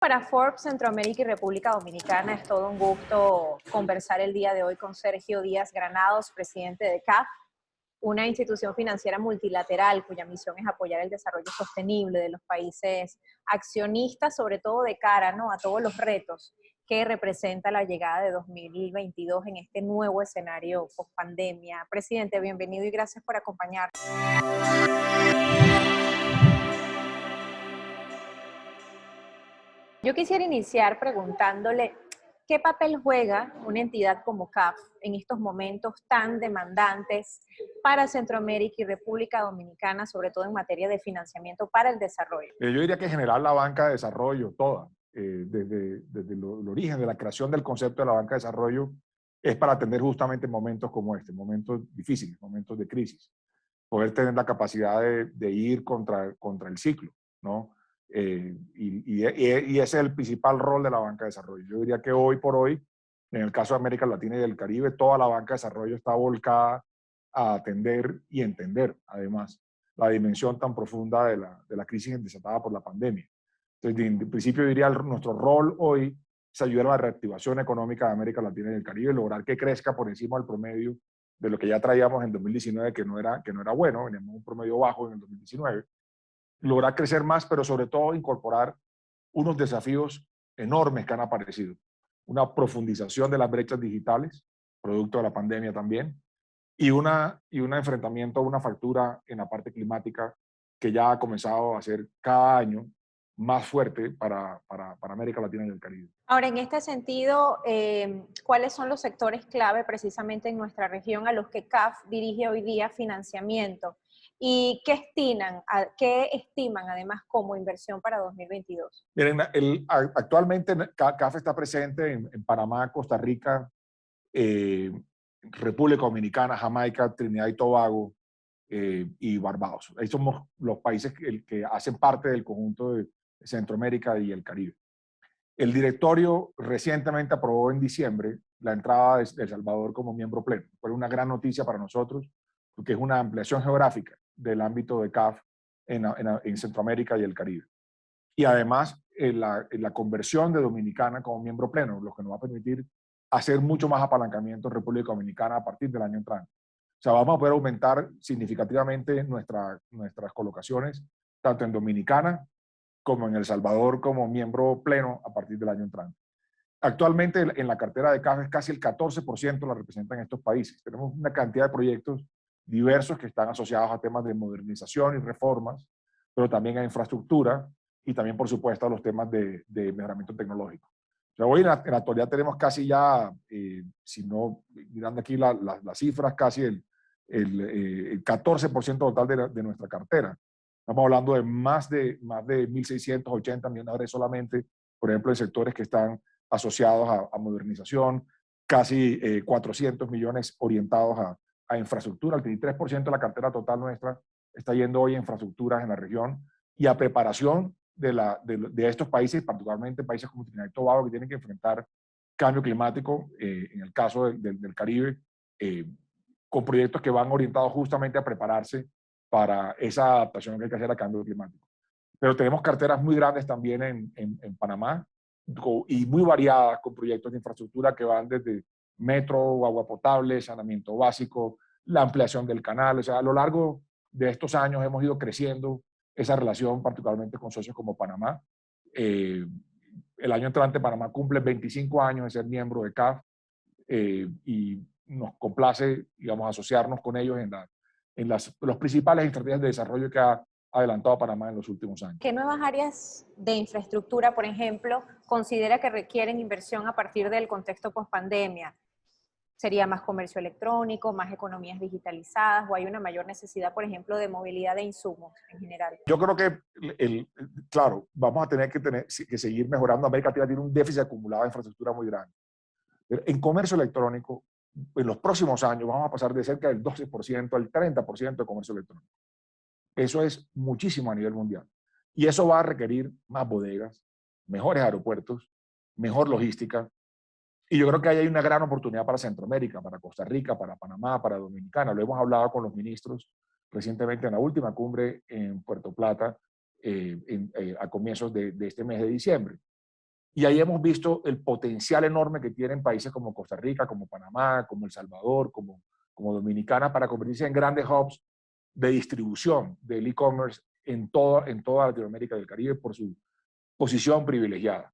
Para Forbes, Centroamérica y República Dominicana es todo un gusto conversar el día de hoy con Sergio Díaz Granados, presidente de CAF, una institución financiera multilateral cuya misión es apoyar el desarrollo sostenible de los países accionistas, sobre todo de cara, ¿no?, a todos los retos que representa la llegada de 2022 en este nuevo escenario post-pandemia. Presidente, bienvenido y gracias por acompañarnos. Yo quisiera iniciar preguntándole, ¿qué papel juega una entidad como CAF en estos momentos tan demandantes para Centroamérica y República Dominicana, sobre todo en materia de financiamiento para el desarrollo? Yo diría que en general la banca de desarrollo, toda, desde el origen de la creación del concepto de la banca de desarrollo, es para atender justamente momentos como este, momentos difíciles, momentos de crisis. Poder tener la capacidad de ir contra el ciclo, ¿no? Y ese es el principal rol de la banca de desarrollo. Yo diría que hoy por hoy, en el caso de América Latina y del Caribe, toda la banca de desarrollo está volcada a atender y entender, además, la dimensión tan profunda de la crisis desatada por la pandemia. Entonces, en principio, diría nuestro rol hoy es ayudar a la reactivación económica de América Latina y del Caribe, lograr que crezca por encima del promedio de lo que ya traíamos en 2019, que no era bueno, veníamos un promedio bajo en el 2019, lograr crecer más, pero sobre todo incorporar unos desafíos enormes que han aparecido. Una profundización de las brechas digitales, producto de la pandemia también, y un enfrentamiento a una fractura en la parte climática que ya ha comenzado a ser cada año más fuerte para América Latina y el Caribe. Ahora, en este sentido, ¿cuáles son los sectores clave precisamente en nuestra región a los que CAF dirige hoy día financiamiento? ¿Y qué estiman además como inversión para 2022? Miren, actualmente CAF está presente en Panamá, Costa Rica, eh, República Dominicana, Jamaica, Trinidad y Tobago y Barbados. Ahí somos los países que hacen parte del conjunto de Centroamérica y el Caribe. El directorio recientemente aprobó en diciembre la entrada de El Salvador como miembro pleno. Fue una gran noticia para nosotros porque es una ampliación geográfica del ámbito de CAF en Centroamérica y el Caribe. Y además, la conversión de Dominicana como miembro pleno, lo que nos va a permitir hacer mucho más apalancamiento en República Dominicana a partir del año entrante. O sea, vamos a poder aumentar significativamente nuestras colocaciones, tanto en Dominicana como en El Salvador, como miembro pleno a partir del año entrante. Actualmente en la cartera de CAF es casi el 14% la representan estos países. Tenemos una cantidad de proyectos diversos que están asociados a temas de modernización y reformas, pero también a infraestructura y también, por supuesto, a los temas de mejoramiento tecnológico. O sea, hoy en la actualidad tenemos casi ya, si no, mirando aquí las cifras, casi el 14% total de nuestra cartera. Estamos hablando de más de 1.680 millones de dólares solamente, por ejemplo, en sectores que están asociados a modernización, casi 400 millones orientados a infraestructura. El 33% de la cartera total nuestra está yendo hoy a infraestructuras en la región y a preparación de estos países, particularmente países como Trinidad y Tobago, que tienen que enfrentar cambio climático, en el caso del Caribe, con proyectos que van orientados justamente a prepararse para esa adaptación que hay que hacer al cambio climático. Pero tenemos carteras muy grandes también en Panamá y muy variadas con proyectos de infraestructura que van desde metro, agua potable, saneamiento básico, la ampliación del canal. O sea, a lo largo de estos años hemos ido creciendo esa relación, particularmente con socios como Panamá. El año entrante Panamá cumple 25 años de ser miembro de CAF y nos complace, digamos, asociarnos con ellos en los principales estrategias de desarrollo que ha adelantado Panamá en los últimos años. ¿Qué nuevas áreas de infraestructura, por ejemplo, considera que requieren inversión a partir del contexto post-pandemia? ¿Sería más comercio electrónico, más economías digitalizadas o hay una mayor necesidad, por ejemplo, de movilidad de insumos en general? Yo creo que, claro, vamos a que seguir mejorando. América Latina tiene un déficit acumulado de infraestructura muy grande. En comercio electrónico, en los próximos años vamos a pasar de cerca del 12% al 30% de comercio electrónico. Eso es muchísimo a nivel mundial. Y eso va a requerir más bodegas, mejores aeropuertos, mejor logística. Y yo creo que ahí hay una gran oportunidad para Centroamérica, para Costa Rica, para Panamá, para Dominicana. Lo hemos hablado con los ministros recientemente en la última cumbre en Puerto Plata, a comienzos de este mes de diciembre. Y ahí hemos visto el potencial enorme que tienen países como Costa Rica, como Panamá, como El Salvador, como Dominicana, para convertirse en grandes hubs de distribución del e-commerce en toda Latinoamérica y el Caribe por su posición privilegiada.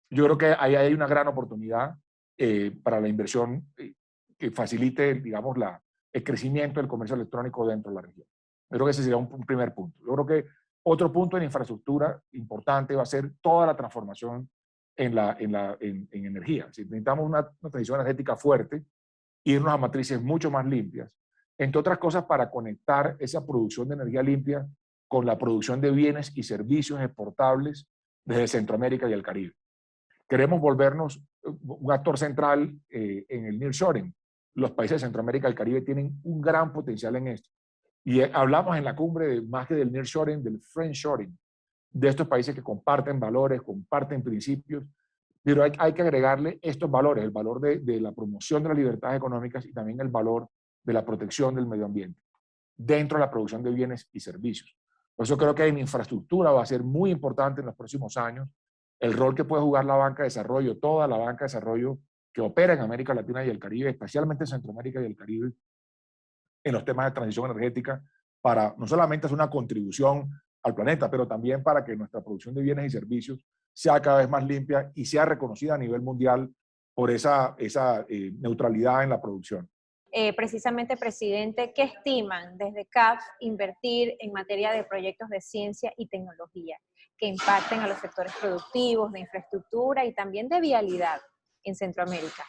Yo creo que ahí hay una gran oportunidad para la inversión que facilite, digamos, el crecimiento del comercio electrónico dentro de la región. Yo creo que ese sería un primer punto. Yo creo que otro punto en infraestructura importante va a ser toda la transformación en energía. Si necesitamos una transición energética fuerte, irnos a matrices mucho más limpias, entre otras cosas para conectar esa producción de energía limpia con la producción de bienes y servicios exportables desde Centroamérica y el Caribe. Queremos volvernos un actor central en el nearshoring. Los países de Centroamérica y el Caribe tienen un gran potencial en esto. Y hablamos en la cumbre más que del nearshoring, del friendshoring, de estos países que comparten valores, comparten principios, pero hay que agregarle estos valores, el valor de la promoción de las libertades económicas y también el valor de la protección del medio ambiente dentro de la producción de bienes y servicios. Por eso creo que en infraestructura va a ser muy importante en los próximos años el rol que puede jugar la banca de desarrollo, toda la banca de desarrollo que opera en América Latina y el Caribe, especialmente en Centroamérica y el Caribe, en los temas de transición energética, para no solamente hacer una contribución al planeta, pero también para que nuestra producción de bienes y servicios sea cada vez más limpia y sea reconocida a nivel mundial por esa neutralidad en la producción. Precisamente, presidente, ¿qué estiman desde CAF invertir en materia de proyectos de ciencia y tecnología que impacten a los sectores productivos, de infraestructura y también de vialidad en Centroamérica?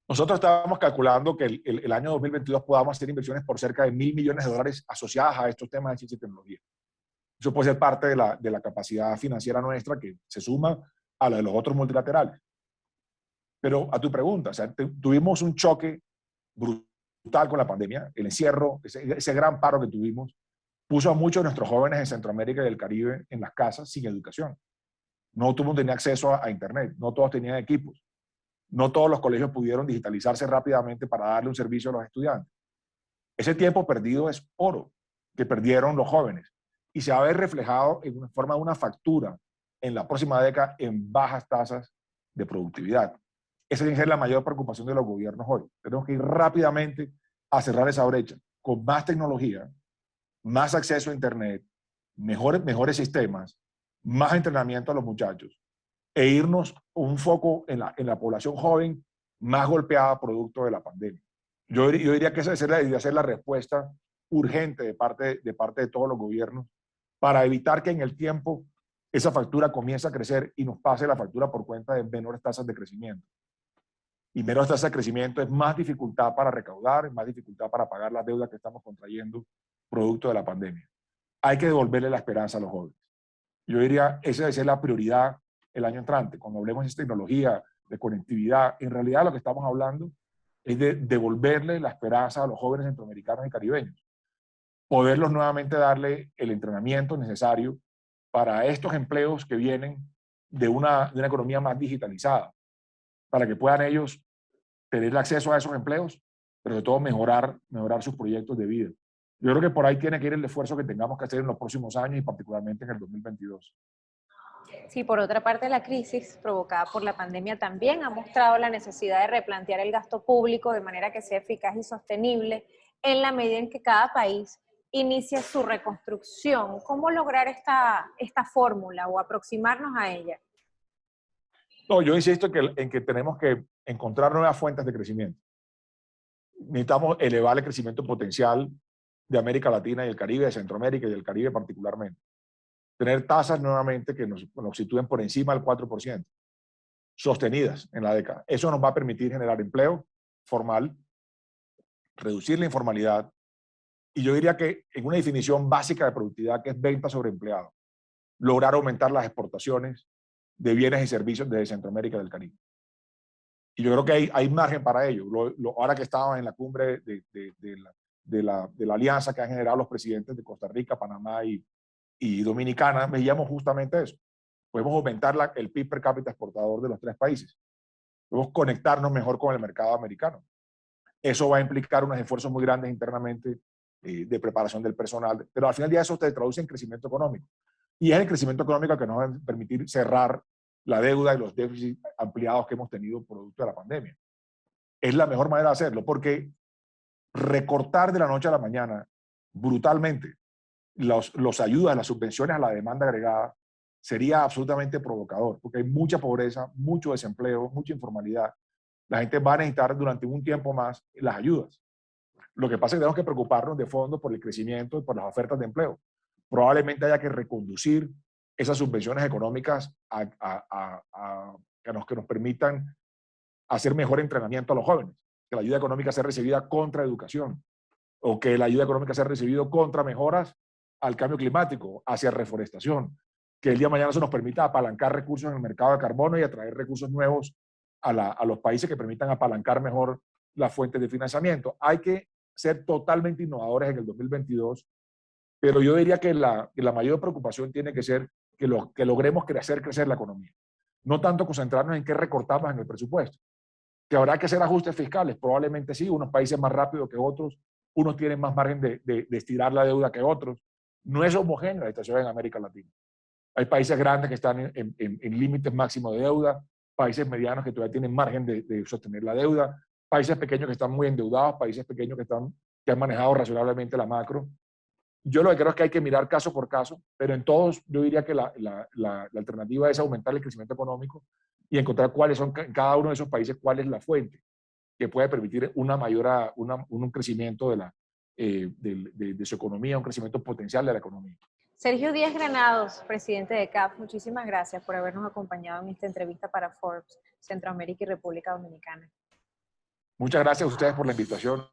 Nosotros estábamos calculando que el año 2022 podamos hacer inversiones por cerca de $1.000 millones asociadas a estos temas de ciencia y tecnología. Eso puede ser parte de la capacidad financiera nuestra que se suma a la de los otros multilaterales. Pero a tu pregunta, o sea, tuvimos un choque brutal con la pandemia, el encierro, ese gran paro que tuvimos, puso a muchos de nuestros jóvenes en Centroamérica y el Caribe en las casas sin educación. No todo el mundo tenía acceso a Internet, no todos tenían equipos, no todos los colegios pudieron digitalizarse rápidamente para darle un servicio a los estudiantes. Ese tiempo perdido es oro que perdieron los jóvenes y se va a ver reflejado en forma de una factura en la próxima década en bajas tasas de productividad. Esa tiene que ser la mayor preocupación de los gobiernos hoy. Tenemos que ir rápidamente a cerrar esa brecha con más tecnología, más acceso a Internet, mejores sistemas, más entrenamiento a los muchachos e irnos un foco en la población joven más golpeada producto de la pandemia. Yo diría que esa debería ser la respuesta urgente de todos los gobiernos para evitar que en el tiempo esa factura comience a crecer y nos pase la factura por cuenta de menores tasas de crecimiento. Y menores tasas de crecimiento es más dificultad para recaudar, es más dificultad para pagar las deudas que estamos contrayendo producto de la pandemia. Hay que devolverle la esperanza a los jóvenes. Yo diría, esa debe ser la prioridad el año entrante. Cuando hablemos de tecnología, de conectividad, en realidad lo que estamos hablando es de devolverle la esperanza a los jóvenes centroamericanos y caribeños. Poderlos nuevamente darle el entrenamiento necesario para estos empleos que vienen de una economía más digitalizada, para que puedan ellos tener acceso a esos empleos, pero sobre todo mejorar sus proyectos de vida. Yo creo que por ahí tiene que ir el esfuerzo que tengamos que hacer en los próximos años y particularmente en el 2022. Sí, por otra parte, la crisis provocada por la pandemia también ha mostrado la necesidad de replantear el gasto público de manera que sea eficaz y sostenible en la medida en que cada país inicia su reconstrucción. ¿Cómo lograr esta fórmula o aproximarnos a ella? No, yo insisto en que tenemos que encontrar nuevas fuentes de crecimiento. Necesitamos elevar el crecimiento potencial de América Latina y el Caribe, de Centroamérica y del Caribe particularmente. Tener tasas nuevamente que nos sitúen por encima del 4%, sostenidas en la década. Eso nos va a permitir generar empleo formal, reducir la informalidad, y yo diría que en una definición básica de productividad que es venta sobre empleado, lograr aumentar las exportaciones de bienes y servicios desde Centroamérica y del Caribe. Y yo creo que hay margen para ello. Ahora que estábamos en la cumbre de la alianza que han generado los presidentes de Costa Rica, Panamá y Dominicana, veíamos justamente eso. Podemos aumentar el PIB per cápita exportador de los tres países. Podemos conectarnos mejor con el mercado americano. Eso va a implicar unos esfuerzos muy grandes internamente de preparación del personal, pero al final del día eso se traduce en crecimiento económico. Y es el crecimiento económico que nos va a permitir cerrar la deuda y los déficits ampliados que hemos tenido producto de la pandemia. Es la mejor manera de hacerlo, porque recortar de la noche a la mañana brutalmente los ayudas, las subvenciones a la demanda agregada sería absolutamente provocador, porque hay mucha pobreza, mucho desempleo, mucha informalidad. La gente va a necesitar durante un tiempo más las ayudas. Lo que pasa es que tenemos que preocuparnos de fondo por el crecimiento y por las ofertas de empleo. Probablemente haya que reconducir esas subvenciones económicas que nos permitan hacer mejor entrenamiento a los jóvenes, que la ayuda económica sea recibida contra educación, o que la ayuda económica sea recibida contra mejoras al cambio climático, hacia reforestación, que el día de mañana eso nos permita apalancar recursos en el mercado de carbono y atraer recursos nuevos a los países que permitan apalancar mejor las fuentes de financiamiento. Hay que ser totalmente innovadores en el 2022, pero yo diría que la mayor preocupación tiene que ser que logremos hacer crecer la economía. No tanto concentrarnos en qué recortamos en el presupuesto. Que habrá que hacer ajustes fiscales, probablemente sí, unos países más rápido que otros, unos tienen más margen de estirar la deuda que otros. No es homogénea la situación en América Latina. Hay países grandes que están en límites máximos de deuda, países medianos que todavía tienen margen de sostener la deuda, países pequeños que están muy endeudados, países pequeños que han manejado razonablemente la macro. Yo lo que creo es que hay que mirar caso por caso, pero en todos yo diría que la alternativa es aumentar el crecimiento económico y encontrar cuáles son en cada uno de esos países, cuál es la fuente que puede permitir un crecimiento de su economía, un crecimiento potencial de la economía. Sergio Díaz Granados, presidente de CAF, muchísimas gracias por habernos acompañado en esta entrevista para Forbes, Centroamérica y República Dominicana. Muchas gracias a ustedes por la invitación.